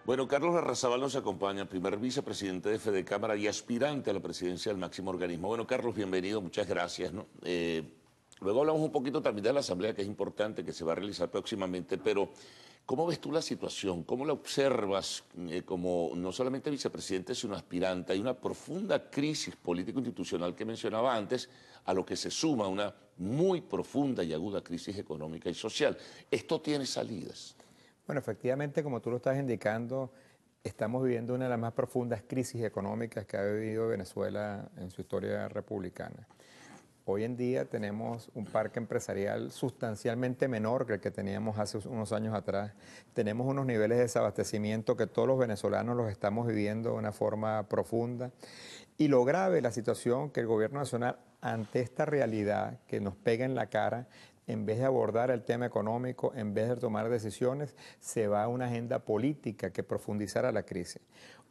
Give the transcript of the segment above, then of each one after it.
Bueno, Carlos Larrazábal nos acompaña, primer vicepresidente de Fedecámara y aspirante a la presidencia del máximo organismo. Bueno, Carlos, bienvenido, muchas gracias, ¿no? Luego hablamos un poquito también de la asamblea, que es importante, que se va a realizar próximamente, pero ¿cómo ves tú la situación? ¿Cómo la observas como no solamente vicepresidente, sino aspirante? Hay una profunda crisis político-institucional que mencionaba antes, a lo que se suma una muy profunda y aguda crisis económica y social. ¿Esto tiene salidas? Bueno, efectivamente, como tú lo estás indicando, estamos viviendo una de las más profundas crisis económicas que ha vivido Venezuela en su historia republicana. Hoy en día tenemos un parque empresarial sustancialmente menor que el que teníamos hace unos años atrás. Tenemos unos niveles de desabastecimiento que todos los venezolanos los estamos viviendo de una forma profunda. Y lo grave de la situación que el gobierno nacional, ante esta realidad que nos pega en la cara, en vez de abordar el tema económico, en vez de tomar decisiones, se va a una agenda política que profundizará la crisis.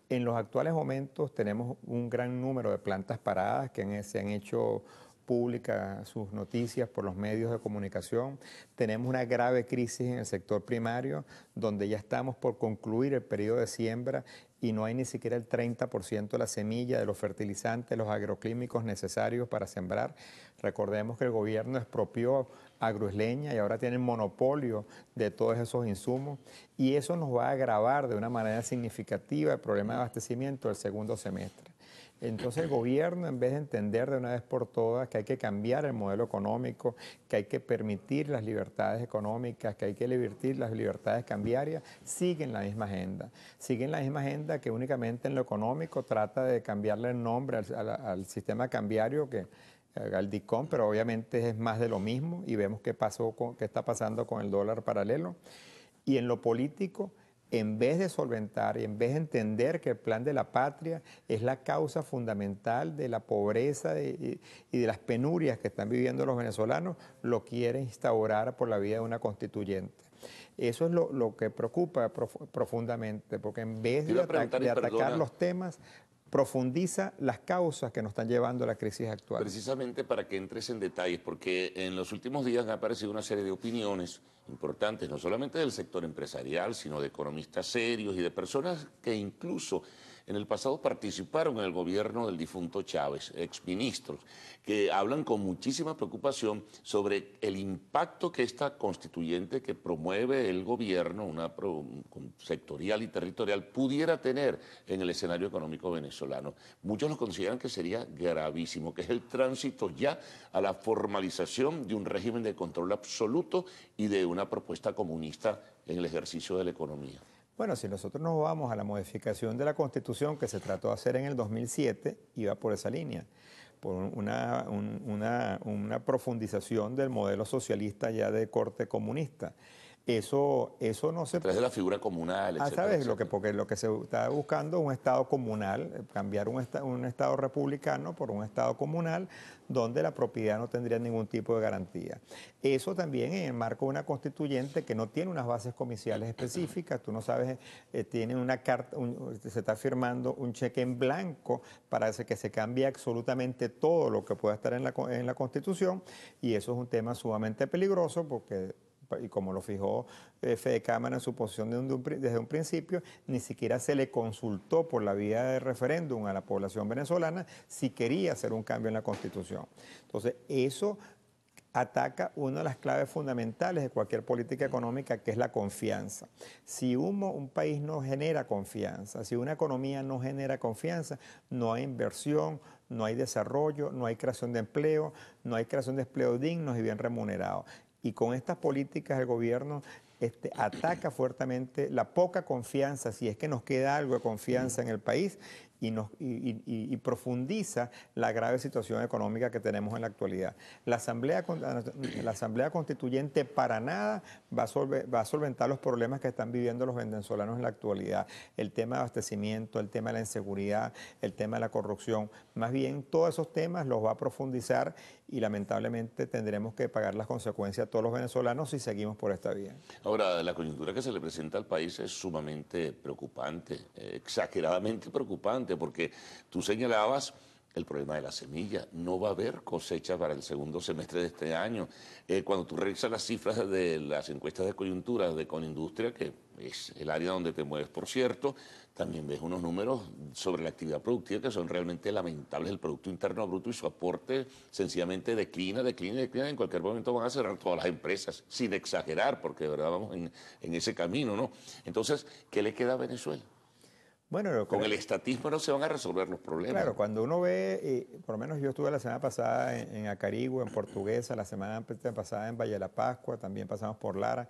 En los actuales momentos tenemos un gran número de plantas paradas que se han hecho públicas sus noticias por los medios de comunicación. Tenemos una grave crisis en el sector primario, donde ya estamos por concluir el periodo de siembra y no hay ni siquiera el 30% de la semilla, de los fertilizantes, los agroquímicos necesarios para sembrar. Recordemos que el gobierno expropió Agroisleña y ahora tiene el monopolio de todos esos insumos, y eso nos va a agravar de una manera significativa el problema de abastecimiento del segundo semestre. Entonces el gobierno, en vez de entender de una vez por todas que hay que cambiar el modelo económico, que hay que permitir las libertades económicas, que hay que permitir las libertades cambiarias, siguen la misma agenda. Siguen la misma agenda que únicamente en lo económico trata de cambiarle el nombre al sistema cambiario, al DICOM, pero obviamente es más de lo mismo, y vemos qué está pasando con el dólar paralelo. Y en lo político, en vez de solventar y en vez de entender que el plan de la patria es la causa fundamental de la pobreza y de las penurias que están viviendo los venezolanos, lo quiere instaurar por la vía de una constituyente. Eso es lo que preocupa profundamente, porque en vez de atacar los temas, profundiza las causas que nos están llevando a la crisis actual. Precisamente para que entres en detalles, porque en los últimos días ha aparecido una serie de opiniones importantes, no solamente del sector empresarial, sino de economistas serios y de personas que incluso en el pasado participaron en el gobierno del difunto Chávez, exministros, que hablan con muchísima preocupación sobre el impacto que esta constituyente que promueve el gobierno, una sectorial y territorial, pudiera tener en el escenario económico venezolano. Muchos lo consideran que sería gravísimo, que es el tránsito ya a la formalización de un régimen de control absoluto y de una propuesta comunista en el ejercicio de la economía. Bueno, si nosotros nos vamos a la modificación de la Constitución que se trató de hacer en el 2007, iba por esa línea, por una profundización del modelo socialista ya de corte comunista. Eso no se... A través de la figura comunal, etcétera, ¿sabes? etcétera. Porque lo que se está buscando es un Estado comunal, cambiar un Estado republicano por un Estado comunal, donde la propiedad no tendría ningún tipo de garantía. Eso también en el marco de una constituyente que no tiene unas bases comiciales específicas, tú no sabes, tiene una carta, se está firmando un cheque en blanco para que se cambie absolutamente todo lo que pueda estar en la Constitución, y eso es un tema sumamente peligroso porque, y como lo fijó Fedecámara en su posición desde un principio, ni siquiera se le consultó por la vía de referéndum a la población venezolana si quería hacer un cambio en la Constitución. Entonces, eso ataca una de las claves fundamentales de cualquier política económica, que es la confianza. Si un país no genera confianza, si una economía no genera confianza, no hay inversión, no hay desarrollo, no hay creación de empleo, no hay creación de empleo dignos y bien remunerados. Y con estas políticas el gobierno ataca fuertemente la poca confianza, si es que nos queda algo de confianza en el país, y profundiza la grave situación económica que tenemos en la actualidad. La Asamblea Constituyente para nada va a solventar los problemas que están viviendo los venezolanos en la actualidad. El tema de abastecimiento, el tema de la inseguridad, el tema de la corrupción. Más bien, todos esos temas los va a profundizar, y lamentablemente tendremos que pagar las consecuencias a todos los venezolanos si seguimos por esta vía. Ahora, la coyuntura que se le presenta al país es sumamente preocupante, exageradamente preocupante, porque tú señalabas el problema de la semilla. No va a haber cosecha para el segundo semestre de este año. Cuando tú revisas las cifras de las encuestas de coyuntura de Conindustria, que es el área donde te mueves, por cierto, también ves unos números sobre la actividad productiva que son realmente lamentables. El Producto Interno Bruto y su aporte sencillamente declina. En cualquier momento van a cerrar todas las empresas, sin exagerar, porque de verdad vamos en ese camino, ¿no? Entonces, ¿qué le queda a Venezuela? Bueno, Con el estatismo no se van a resolver los problemas. claro, cuando uno ve, por lo menos yo estuve la semana pasada en Acarigua, en Portuguesa, la semana pasada en Valle de la Pascua, también pasamos por Lara,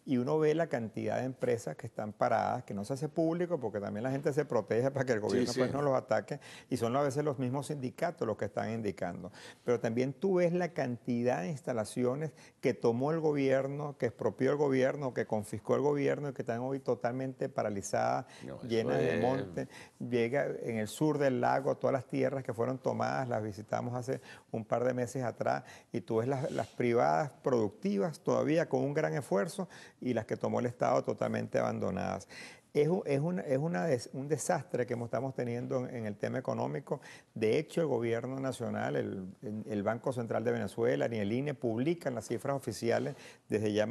y uno ve la cantidad de empresas que están paradas, que no se hace público porque también la gente se protege para que el gobierno Sí. pues no los ataque, y son a veces los mismos sindicatos los que están indicando. Pero también tú ves la cantidad de instalaciones que tomó el gobierno, que expropió el gobierno, que confiscó el gobierno y que están hoy totalmente paralizadas, No, llenas de monte. Llega en el sur del lago, todas las tierras que fueron tomadas, las visitamos hace un par de meses atrás, y tú ves las privadas productivas todavía con un gran esfuerzo y las que tomó el Estado totalmente abandonadas. Un desastre que estamos teniendo en el tema económico. De hecho, el gobierno nacional, el Banco Central de Venezuela ni el INE publican las cifras oficiales desde ya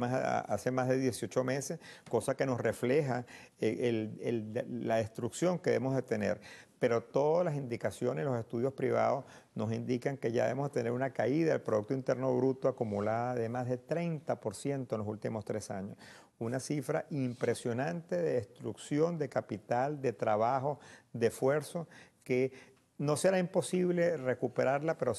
hace más de 18 meses, cosa que nos refleja la destrucción que debemos de tener. Pero todas las indicaciones, los estudios privados nos indican que ya debemos tener una caída del Producto Interno Bruto acumulada de más de 30% en los últimos 3 años. Una cifra impresionante de destrucción de capital, de trabajo, de esfuerzo, que no será imposible recuperarla, pero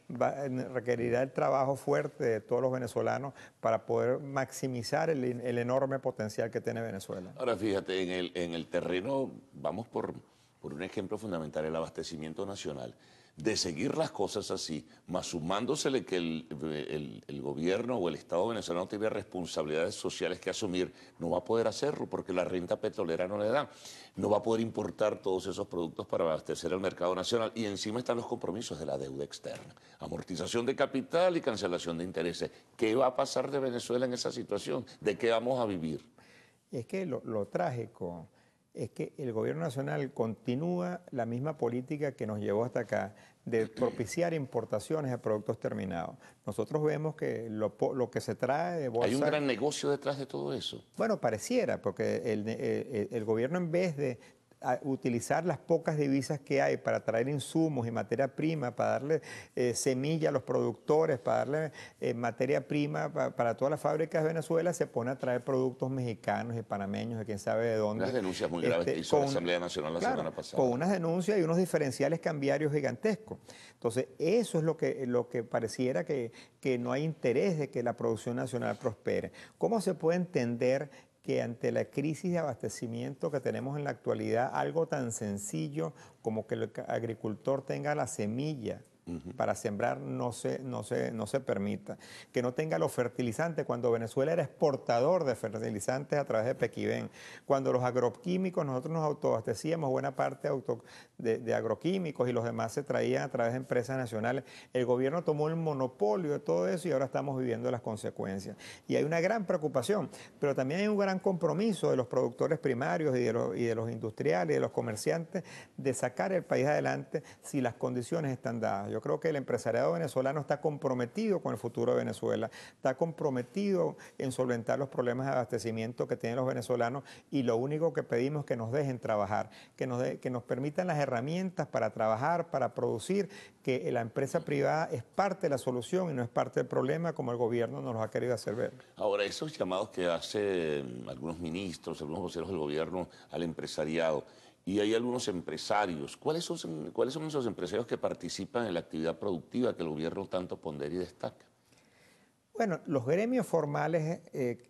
requerirá el trabajo fuerte de todos los venezolanos para poder maximizar el enorme potencial que tiene Venezuela. Ahora fíjate, en el terreno, vamos por un ejemplo fundamental, el abastecimiento nacional. De seguir las cosas así, más sumándosele que el gobierno o el Estado venezolano tiene responsabilidades sociales que asumir, no va a poder hacerlo porque la renta petrolera no le da. No va a poder importar todos esos productos para abastecer al mercado nacional. Y encima están los compromisos de la deuda externa. Amortización de capital y cancelación de intereses. ¿Qué va a pasar de Venezuela en esa situación? ¿De qué vamos a vivir? Es que lo trágico es que el gobierno nacional continúa la misma política que nos llevó hasta acá, de propiciar importaciones de productos terminados. Nosotros vemos que lo que se trae de bolsa... Hay un gran negocio detrás de todo eso. Bueno, pareciera, porque el gobierno, en vez de utilizar las pocas divisas que hay para traer insumos y materia prima, para darle semilla a los productores, para darle materia prima para todas las fábricas de Venezuela, se pone a traer productos mexicanos y panameños de quién sabe de dónde. Unas denuncias muy graves que hizo la Asamblea Nacional la semana pasada. Con unas denuncias y unos diferenciales cambiarios gigantescos. Entonces, eso es lo que pareciera que no hay interés de que la producción nacional prospere. ¿Cómo se puede entender que ante la crisis de abastecimiento que tenemos en la actualidad, algo tan sencillo como que el agricultor tenga la semilla para sembrar no se permita? Que no tenga los fertilizantes, cuando Venezuela era exportador de fertilizantes a través de Pequibén, cuando los agroquímicos, nosotros nos autoabastecíamos, buena parte de agroquímicos y los demás se traían a través de empresas nacionales. El gobierno tomó el monopolio de todo eso y ahora estamos viviendo las consecuencias. Y hay una gran preocupación, pero también hay un gran compromiso de los productores primarios y de los industriales y de los comerciantes de sacar el país adelante si las condiciones están dadas. Yo creo que el empresariado venezolano está comprometido con el futuro de Venezuela, está comprometido en solventar los problemas de abastecimiento que tienen los venezolanos, y lo único que pedimos es que nos dejen trabajar, que nos permitan las herramientas para trabajar, para producir, que la empresa privada es parte de la solución y no es parte del problema como el gobierno nos lo ha querido hacer ver. Ahora, esos llamados que hacen algunos ministros, algunos voceros del gobierno al empresariado, y hay algunos empresarios. ¿Cuáles son esos empresarios que participan en la actividad productiva que el gobierno tanto pondera y destaca? Bueno, los gremios formales...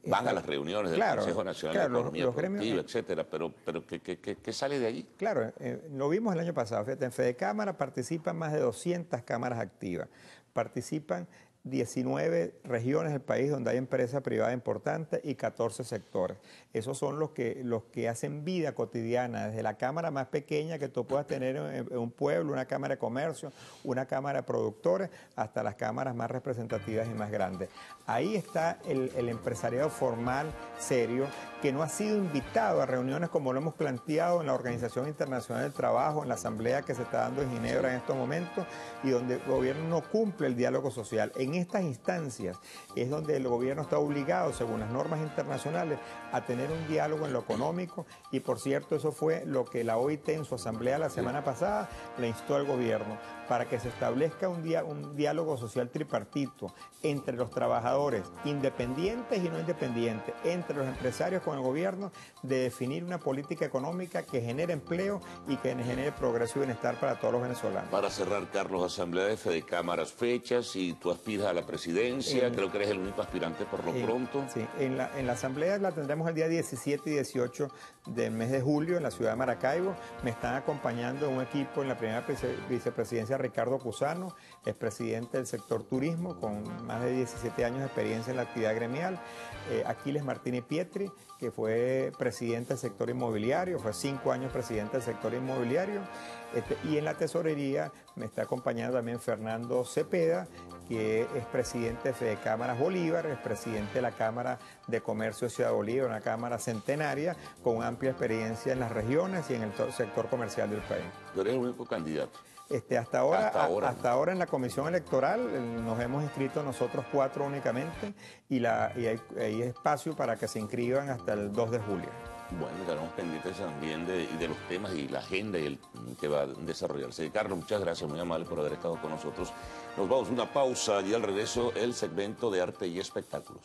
Van a las reuniones del Consejo Nacional de Economía Productiva, etcétera, pero ¿qué sale de allí? Claro, lo vimos el año pasado. Fíjate, en Fedecámara participan más de 200 cámaras activas. Participan 19 regiones del país donde hay empresa privada importante y 14 sectores. Esos son los que hacen vida cotidiana, desde la cámara más pequeña que tú puedas tener en un pueblo, una cámara de comercio, una cámara de productores, hasta las cámaras más representativas y más grandes. Ahí está el empresariado formal, serio, que no ha sido invitado a reuniones como lo hemos planteado en la Organización Internacional del Trabajo, en la asamblea que se está dando en Ginebra en estos momentos, y donde el gobierno no cumple el diálogo social. En estas instancias es donde el gobierno está obligado, según las normas internacionales, a tener un diálogo en lo económico, y por cierto, eso fue lo que la OIT en su asamblea la semana pasada le instó al gobierno, para que se establezca un diálogo social tripartito entre los trabajadores independientes y no independientes, entre los empresarios con el gobierno, de definir una política económica que genere empleo y que genere progreso y bienestar para todos los venezolanos. Para cerrar, Carlos, asamblea de Fede Cámaras, fechas, y tú aspiras a la presidencia, creo que eres el único aspirante por lo pronto. Sí, en la asamblea la tendremos el día 17 y 18 del mes de julio en la ciudad de Maracaibo. Me están acompañando un equipo en la primera vicepresidencia, Ricardo Cusano, es presidente del sector turismo con más de 17 años de experiencia en la actividad gremial. Aquiles Martínez Pietri, que fue presidente del sector inmobiliario, fue 5 años presidente del sector inmobiliario. Y en la tesorería me está acompañando también Fernando Cepeda, que es presidente de Fede Cámaras Bolívar, es presidente de la Cámara de Comercio de Ciudad Bolívar, una cámara centenaria con amplia experiencia en las regiones y en el sector comercial del país. Tú eres el único candidato. Hasta ahora en la comisión electoral nos hemos inscrito nosotros 4 únicamente, y hay espacio para que se inscriban hasta el 2 de julio. Bueno, estaremos pendientes también de los temas y la agenda y el que va a desarrollarse. Carlos, muchas gracias, muy amable por haber estado con nosotros. Nos vamos a una pausa y al regreso el segmento de arte y espectáculos.